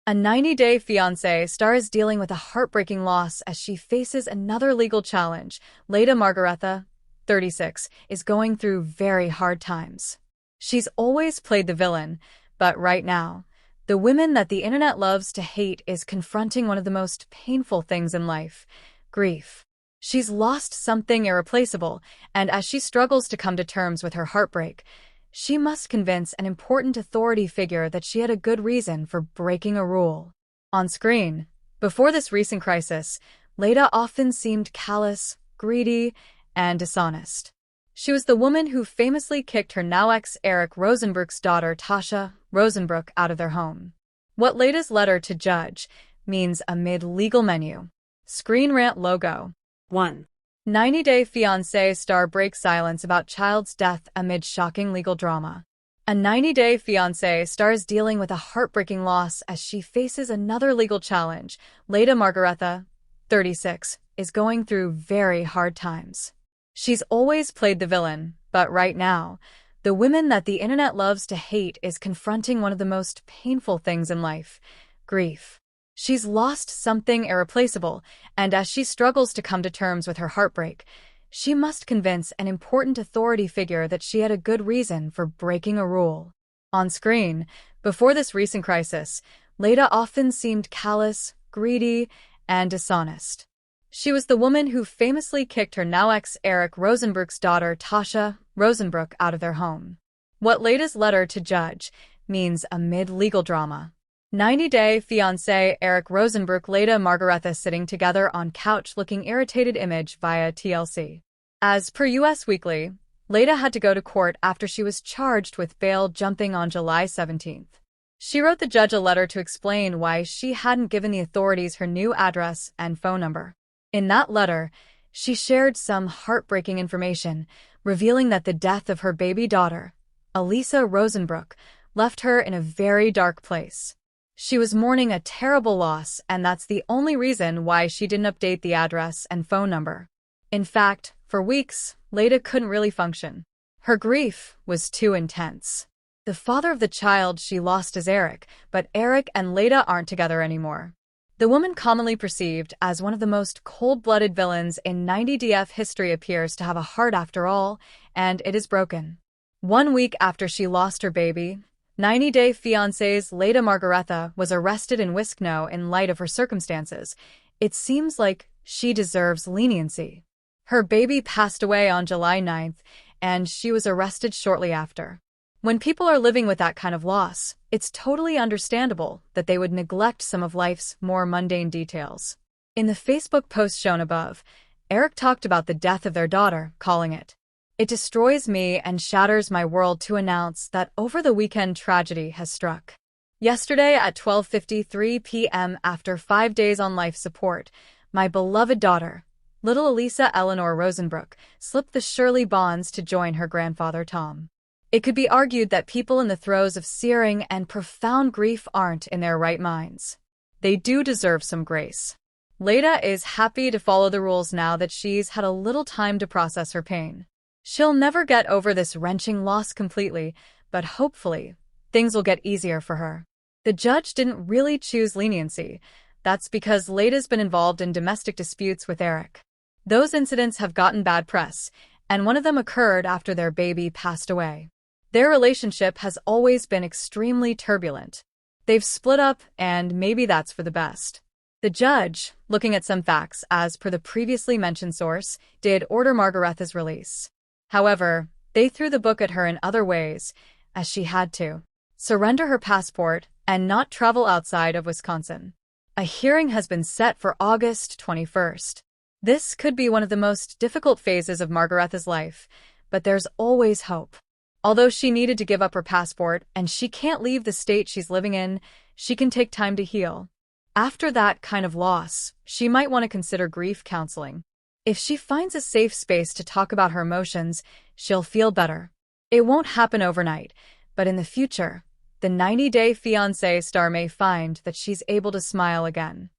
A 90-Day Fiancé star is dealing with a heartbreaking loss as she faces another legal challenge. Leda Margaretha, 36, is going through very hard times. She's always played the villain, but right now, the woman that the internet loves to hate is confronting one of the most painful things in life: grief. She's lost something irreplaceable, and as she struggles to come to terms with her heartbreak, she must convince an important authority figure that she had a good reason for breaking a rule. On screen, before this recent crisis, Leda often seemed callous, greedy, and dishonest. She was the woman who famously kicked her now-ex Eric Rosenbrook's daughter Tasha Rosenbrook out of their home. What Leda's letter to judge means amid legal menu. Screen Rant logo. 1. 90-Day Fiancé star breaks silence about child's death amid shocking legal drama. A 90-Day Fiancé star is dealing with a heartbreaking loss as she faces another legal challenge. Leda Margaretha, 36, is going through very hard times. She's always played the villain, but right now, the woman that the internet loves to hate is confronting one of the most painful things in life: grief. She's lost something irreplaceable, and as she struggles to come to terms with her heartbreak, she must convince an important authority figure that she had a good reason for breaking a rule. On screen, before this recent crisis, Leda often seemed callous, greedy, and dishonest. She was the woman who famously kicked her now-ex Eric Rosenbrook's daughter Tasha Rosenbrook out of their home. What Leda's letter to judge means amid legal drama. 90-Day Fiancé Eric Rosenbrook Leda Margaretha sitting together on couch looking irritated image via TLC. As per US Weekly, Leda had to go to court after she was charged with bail jumping on July 17th. She wrote the judge a letter to explain why she hadn't given the authorities her new address and phone number. In that letter, she shared some heartbreaking information, revealing that the death of her baby daughter, Elisa Rosenbrook, left her in a very dark place. She was mourning a terrible loss, and that's the only reason why she didn't update the address and phone number. In fact, for weeks, Leda couldn't really function. Her grief was too intense. The father of the child she lost is Eric, but Eric and Leda aren't together anymore. The woman commonly perceived as one of the most cold-blooded villains in 90DF history appears to have a heart after all, and it is broken. 1 week after she lost her baby, 90-Day Fiancé's Leda Margaretha was arrested in Wiskno in light of her circumstances. It seems like she deserves leniency. Her baby passed away on July 9th, and she was arrested shortly after. When people are living with that kind of loss, it's totally understandable that they would neglect some of life's more mundane details. In the Facebook post shown above, Eric talked about the death of their daughter, calling it, "It destroys me and shatters my world to announce that over the weekend tragedy has struck. Yesterday at 12:53 p.m. after 5 days on life support, my beloved daughter, little Elisa Eleanor Rosenbrook, slipped the Shirley bonds to join her grandfather Tom." It could be argued that people in the throes of searing and profound grief aren't in their right minds. They do deserve some grace. Leda is happy to follow the rules now that she's had a little time to process her pain. She'll never get over this wrenching loss completely, but hopefully, things will get easier for her. The judge didn't really choose leniency. That's because Leda's been involved in domestic disputes with Eric. Those incidents have gotten bad press, and one of them occurred after their baby passed away. Their relationship has always been extremely turbulent. They've split up, and maybe that's for the best. The judge, looking at some facts as per the previously mentioned source, did order Margaretha's release. However, they threw the book at her in other ways, as she had to surrender her passport and not travel outside of Wisconsin. A hearing has been set for August 21st. This could be one of the most difficult phases of Margaretha's life, but there's always hope. Although she needed to give up her passport and she can't leave the state she's living in, she can take time to heal. After that kind of loss, she might want to consider grief counseling. If she finds a safe space to talk about her emotions, she'll feel better. It won't happen overnight, but in the future, the 90-Day Fiancé star may find that she's able to smile again.